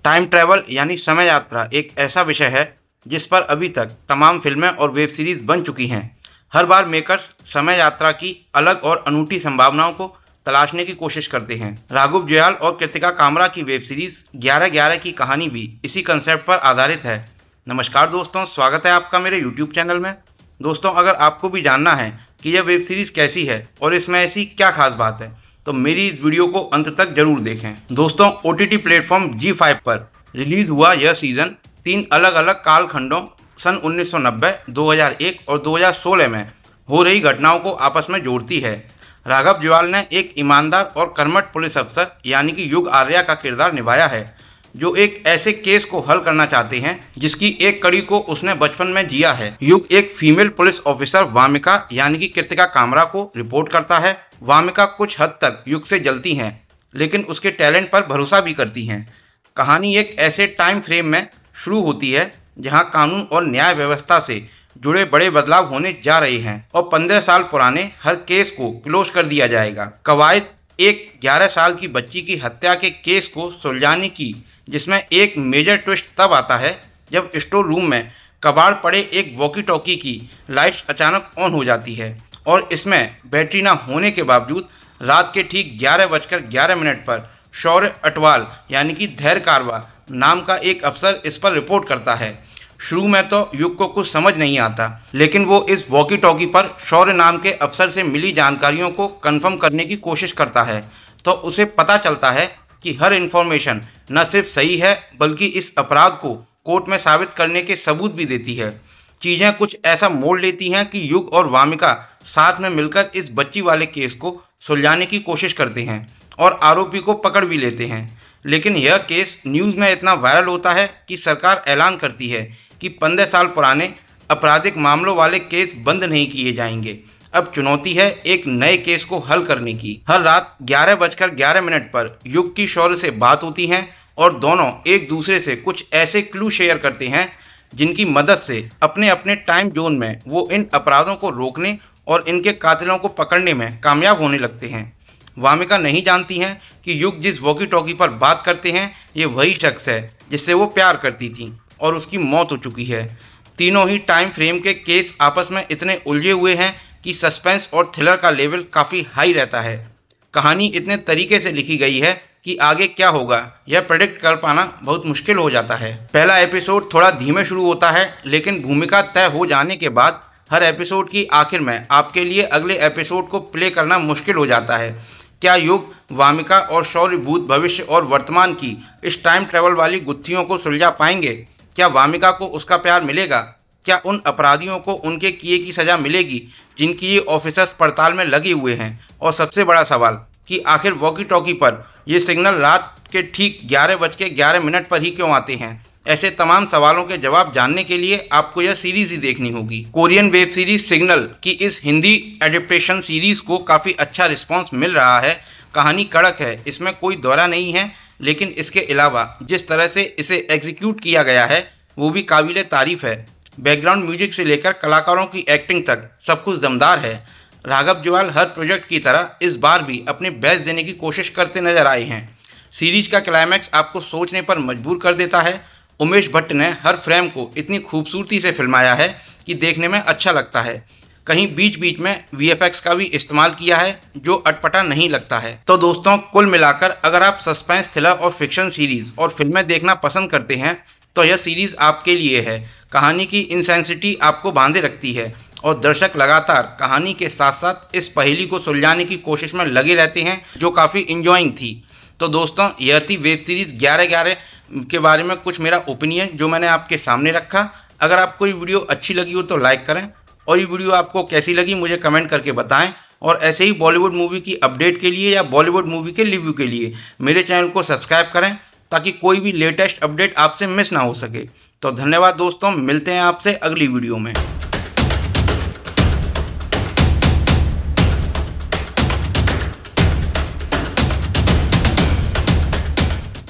Time travel यानी समय यात्रा एक ऐसा विषय है जिस पर अभी तक तमाम फिल्में और वेब सीरीज बन चुकी हैं। हर बार मेकर्स समय यात्रा की अलग और अनूठी संभावनाओं को तलाशने की कोशिश करते हैं। राघव जुयाल और कृतिका कामरा की वेब सीरीज 11/11 की कहानी भी इसी कंसेप्ट पर आधारित है। नमस्कार दोस्तों, स्वागत है आपका मेरे यूट्यूब चैनल में। दोस्तों, अगर आपको भी जानना है कि यह वेब सीरीज कैसी है और इसमें ऐसी क्या खास बात है तो मेरी इस वीडियो को अंत तक जरूर देखें। दोस्तों, OTT प्लेटफॉर्म G5 पर रिलीज हुआ यह सीजन 3 अलग अलग कालखंडों सन 1990, 2001 और 2016 में हो रही घटनाओं को आपस में जोड़ती है। राघव जुयाल ने एक ईमानदार और कर्मठ पुलिस अफसर यानी कि युग आर्या का किरदार निभाया है, जो एक ऐसे केस को हल करना चाहते हैं जिसकी एक कड़ी को उसने बचपन में जिया है। युग एक फीमेल पुलिस ऑफिसर वामिका यानी कि कृतिका कामरा को रिपोर्ट करता है। वामिका कुछ हद तक युग से जलती हैं, लेकिन उसके टैलेंट पर भरोसा भी करती हैं। कहानी एक ऐसे टाइम फ्रेम में शुरू होती है जहां कानून और न्याय व्यवस्था से जुड़े बड़े बदलाव होने जा रहे हैं और 15 साल पुराने हर केस को क्लोज कर दिया जाएगा। कवायद एक 11 साल की बच्ची की हत्या के केस को सुलझाने की, जिसमें एक मेजर ट्विस्ट तब आता है जब स्टोर रूम में कबाड़ पड़े एक वॉकी टॉकी की लाइट्स अचानक ऑन हो जाती है और इसमें बैटरी ना होने के बावजूद रात के ठीक 11:11 पर शौर्य अटवाल यानी कि धैर्य कारवा नाम का एक अफसर इस पर रिपोर्ट करता है। शुरू में तो युग को कुछ समझ नहीं आता, लेकिन वो इस वॉकी टॉकी पर शौर्य नाम के अफसर से मिली जानकारियों को कंफर्म करने की कोशिश करता है तो उसे पता चलता है कि हर इन्फॉर्मेशन न सिर्फ सही है बल्कि इस अपराध को कोर्ट में साबित करने के सबूत भी देती है। चीज़ें कुछ ऐसा मोड़ लेती हैं कि युग और वामिका साथ में मिलकर इस बच्ची वाले केस को सुलझाने की कोशिश करते हैं और आरोपी को पकड़ भी लेते हैं। लेकिन यह केस न्यूज़ में इतना वायरल होता है कि सरकार ऐलान करती है कि 15 साल पुराने आपराधिक मामलों वाले केस बंद नहीं किए जाएंगे। अब चुनौती है एक नए केस को हल करने की। हर रात 11:11 पर युग की शौर्य से बात होती है और दोनों एक दूसरे से कुछ ऐसे क्लू शेयर करते हैं जिनकी मदद से अपने अपने टाइम जोन में वो इन अपराधों को रोकने और इनके कातिलों को पकड़ने में कामयाब होने लगते हैं। वामिका नहीं जानती हैं कि युग जिस वॉकी टॉकी पर बात करते हैं ये वही शख्स है जिससे वो प्यार करती थी और उसकी मौत हो चुकी है। तीनों ही टाइम फ्रेम के केस आपस में इतने उलझे हुए हैं कि सस्पेंस और थ्रिलर का लेवल काफ़ी हाई रहता है। कहानी इतने तरीके से लिखी गई है कि आगे क्या होगा यह प्रेडिक्ट कर पाना बहुत मुश्किल हो जाता है। पहला एपिसोड थोड़ा धीमे शुरू होता है, लेकिन भूमिका तय हो जाने के बाद हर एपिसोड की आखिर में आपके लिए अगले एपिसोड को प्ले करना मुश्किल हो जाता है। क्या युग, वामिका और शौर्य भूत, भविष्य और वर्तमान की इस टाइम ट्रैवल वाली गुत्थियों को सुलझा पाएंगे? क्या वामिका को उसका प्यार मिलेगा? क्या उन अपराधियों को उनके किए की सज़ा मिलेगी जिनकी ये ऑफिसर्स पड़ताल में लगे हुए हैं? और सबसे बड़ा सवाल कि आखिर वॉकी टॉकी पर ये सिग्नल रात के ठीक 11:11 पर ही क्यों आते हैं? ऐसे तमाम सवालों के जवाब जानने के लिए आपको यह सीरीज ही देखनी होगी। कोरियन वेब सीरीज सिग्नल की इस हिंदी एडेप्टेशन सीरीज को काफ़ी अच्छा रिस्पांस मिल रहा है। कहानी कड़क है, इसमें कोई दौरा नहीं है, लेकिन इसके अलावा जिस तरह से इसे एग्जीक्यूट किया गया है वो भी काबिले तारीफ है। बैकग्राउंड म्यूजिक से लेकर कलाकारों की एक्टिंग तक सब कुछ दमदार है। राघव जुयाल हर प्रोजेक्ट की तरह इस बार भी अपनी बेस्ट देने की कोशिश करते नजर आए हैं। सीरीज का क्लाइमैक्स आपको सोचने पर मजबूर कर देता है। उमेश भट्ट ने हर फ्रेम को इतनी खूबसूरती से फिल्माया है कि देखने में अच्छा लगता है। कहीं बीच बीच में VFX का भी इस्तेमाल किया है जो अटपटा नहीं लगता है। तो दोस्तों, कुल मिलाकर अगर आप सस्पेंस, थ्रिलर और फिक्शन सीरीज और फिल्में देखना पसंद करते हैं तो यह सीरीज आपके लिए है। कहानी की इंसेंसिटी आपको बांधे रखती है और दर्शक लगातार कहानी के साथ साथ इस पहेली को सुलझाने की कोशिश में लगे रहते हैं, जो काफ़ी इंजॉइंग थी। तो दोस्तों, यह थी वेब सीरीज़ 11/11 के बारे में कुछ मेरा ओपिनियन जो मैंने आपके सामने रखा। अगर आपको ये वीडियो अच्छी लगी हो तो लाइक करें और ये वीडियो आपको कैसी लगी मुझे कमेंट करके बताएं। और ऐसे ही बॉलीवुड मूवी की अपडेट के लिए या बॉलीवुड मूवी के रिव्यू के लिए मेरे चैनल को सब्सक्राइब करें ताकि कोई भी लेटेस्ट अपडेट आपसे मिस ना हो सके। तो धन्यवाद दोस्तों, मिलते हैं आपसे अगली वीडियो में।